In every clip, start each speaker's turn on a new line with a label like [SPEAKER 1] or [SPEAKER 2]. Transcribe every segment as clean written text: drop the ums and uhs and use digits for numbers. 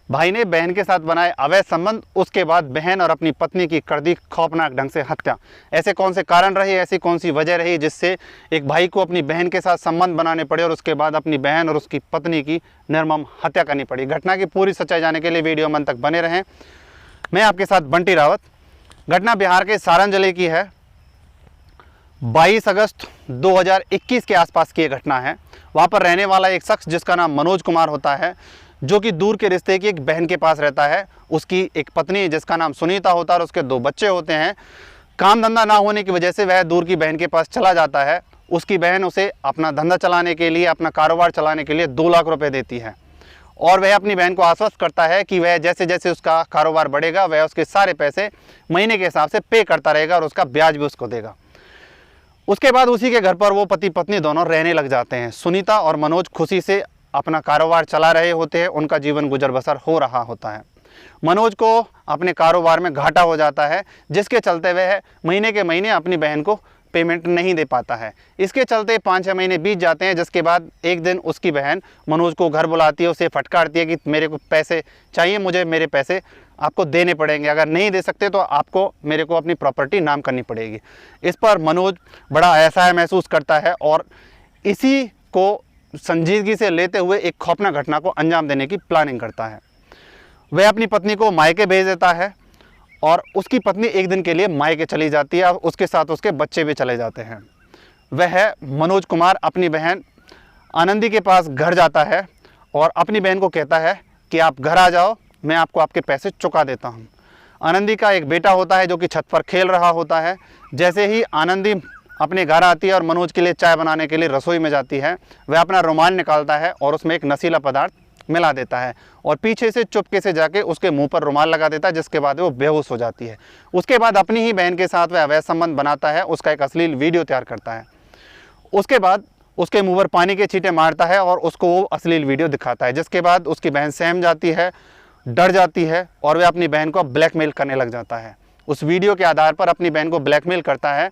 [SPEAKER 1] भाई ने बहन के साथ बनाए अवैध संबंध, उसके बाद बहन और अपनी पत्नी की कर दी खौफनाक ढंग से हत्या। ऐसे कौन से कारण रहे, ऐसी कौन सी वजह रही जिससे एक भाई को अपनी बहन के साथ संबंध बनाने पड़े और उसके बाद अपनी बहन और उसकी पत्नी की निर्मम हत्या करनी पड़ी। घटना की पूरी सच्चाई जानने के लिए वीडियो में अंत तक बने रहें। मैं आपके साथ बंटी रावत। घटना बिहार के सारण जिले की है। 22 अगस्त 2021 के आसपास की ये घटना है। वहाँ पर रहने वाला एक शख्स जिसका नाम मनोज कुमार होता है, जो कि दूर के रिश्ते की एक बहन के पास रहता है। उसकी एक पत्नी जिसका नाम सुनीता होता है और उसके 2 बच्चे होते हैं। काम धंधा ना होने की वजह से वह दूर की बहन के पास चला जाता है। उसकी बहन उसे अपना धंधा चलाने के लिए, अपना कारोबार चलाने के लिए 2 लाख रुपए देती है और वह अपनी बहन को आश्वस्त करता है कि वह जैसे जैसे उसका कारोबार बढ़ेगा वह उसके सारे पैसे महीने के हिसाब से पे करता रहेगा और उसका ब्याज भी उसको देगा। उसके बाद उसी के घर पर वो पति पत्नी दोनों रहने लग जाते हैं। सुनीता और मनोज खुशी से अपना कारोबार चला रहे होते हैं, उनका जीवन गुजर बसर हो रहा होता है। मनोज को अपने कारोबार में घाटा हो जाता है, जिसके चलते वह महीने के महीने अपनी बहन को पेमेंट नहीं दे पाता है। इसके चलते 5-6 महीने बीत जाते हैं, जिसके बाद एक दिन उसकी बहन मनोज को घर बुलाती है, उसे फटकारती है कि मेरे को पैसे चाहिए, मुझे मेरे पैसे आपको देने पड़ेंगे, अगर नहीं दे सकते तो आपको मेरे को अपनी प्रॉपर्टी नाम करनी पड़ेगी। इस पर मनोज बड़ा असहाय महसूस करता है और इसी को संजीदगी से लेते हुए एक खौफनाक घटना को अंजाम देने की प्लानिंग करता है। वह अपनी पत्नी को मायके भेज देता है और उसकी पत्नी एक दिन के लिए मायके चली जाती है और उसके साथ उसके बच्चे भी चले जाते हैं। वह मनोज कुमार अपनी बहन आनंदी के पास घर जाता है और अपनी बहन को कहता है कि आप घर आ जाओ, मैं आपको आपके पैसे चुका देता हूँ। आनंदी का एक बेटा होता है जो कि छत पर खेल रहा होता है। जैसे ही आनंदी अपने घर आती है और मनोज के लिए चाय बनाने के लिए रसोई में जाती है, वह अपना रुमाल निकालता है और उसमें एक नशीला पदार्थ मिला देता है और पीछे से चुपके से जाके उसके मुंह पर रुमाल लगा देता है, जिसके बाद वो बेहोश हो जाती है। उसके बाद अपनी ही बहन के साथ वह अवैध संबंध बनाता है, उसका एक अश्लील वीडियो तैयार करता है। उसके बाद उसके मुंह पर पानी के छींटे मारता है और उसको वो अश्लील वीडियो दिखाता है, जिसके बाद उसकी बहन सहम जाती है, डर जाती है और वह अपनी बहन को ब्लैकमेल करने लग जाता है। उस वीडियो के आधार पर अपनी बहन को ब्लैकमेल करता है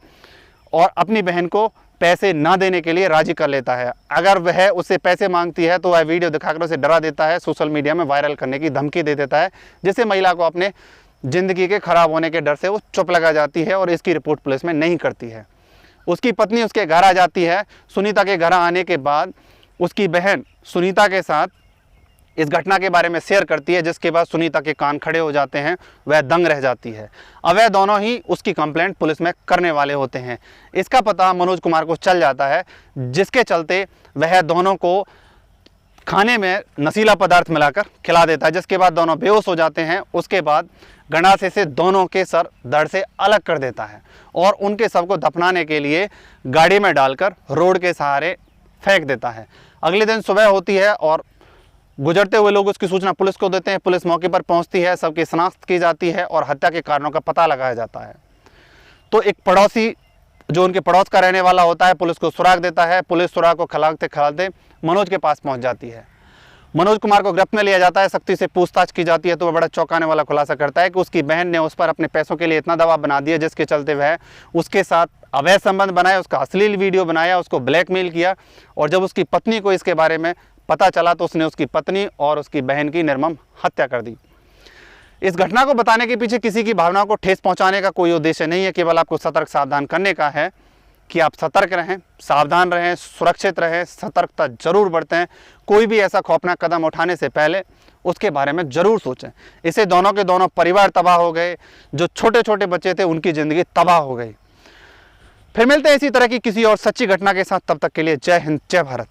[SPEAKER 1] और अपनी बहन को पैसे ना देने के लिए राजी कर लेता है। अगर वह उससे पैसे मांगती है तो वह वीडियो दिखाकर उसे डरा देता है, सोशल मीडिया में वायरल करने की धमकी दे देता है, जिससे महिला को अपने ज़िंदगी के खराब होने के डर से वो चुप लगा जाती है और इसकी रिपोर्ट पुलिस में नहीं करती है। उसकी पत्नी उसके घर आ जाती है। सुनीता के घर आने के बाद उसकी बहन सुनीता के साथ इस घटना के बारे में शेयर करती है, जिसके बाद सुनीता के कान खड़े हो जाते हैं, वह दंग रह जाती है। अब वह दोनों ही उसकी कंप्लेंट पुलिस में करने वाले होते हैं। इसका पता मनोज कुमार को चल जाता है, जिसके चलते वह दोनों को खाने में नशीला पदार्थ मिलाकर खिला देता है, जिसके बाद दोनों बेहोश हो जाते हैं। उसके बाद गंडासे से दोनों के सर धड़ से अलग कर देता है और उनके शव को दफनाने के लिए गाड़ी में डालकर रोड के सहारे फेंक देता है। अगले दिन सुबह होती है और गुजरते हुए लोग उसकी सूचना पुलिस को देते हैं। पुलिस मौके पर पहुंचती है, सबकी शनाख्त की जाती है और हत्या के कारणों का पता लगाया जाता है। तो एक पड़ोसी जो उनके पड़ोस का रहने वाला होता है, पुलिस को सुराग देता है। पुलिस सुराग को खलाते खलाते मनोज के पास पहुंच जाती है। मनोज कुमार को गिरफ्त में लिया जाता है, सख्ती से पूछताछ की जाती है तो वह बड़ा चौंकाने वाला खुलासा करता है कि उसकी बहन ने उस पर अपने पैसों के लिए इतना दबाव बना दिया, जिसके चलते वह उसके साथ अवैध संबंध बनाया, उसका अश्लील वीडियो बनाया, उसको ब्लैकमेल किया और जब उसकी पत्नी को इसके बारे में पता चला तो उसने उसकी पत्नी और उसकी बहन की निर्मम हत्या कर दी। इस घटना को बताने के पीछे किसी की भावनाओं को ठेस पहुंचाने का कोई उद्देश्य नहीं है, केवल आपको सतर्क सावधान करने का है कि आप सतर्क रहें, सावधान रहें, सुरक्षित रहें, सतर्कता जरूर बरतें। कोई भी ऐसा खौफनाक कदम उठाने से पहले उसके बारे में ज़रूर सोचें। इससे दोनों के दोनों परिवार तबाह हो गए, जो छोटे छोटे बच्चे थे उनकी ज़िंदगी तबाह हो गई। फिर मिलते हैं इसी तरह की किसी और सच्ची घटना के साथ, तब तक के लिए जय हिंद, जय भारत।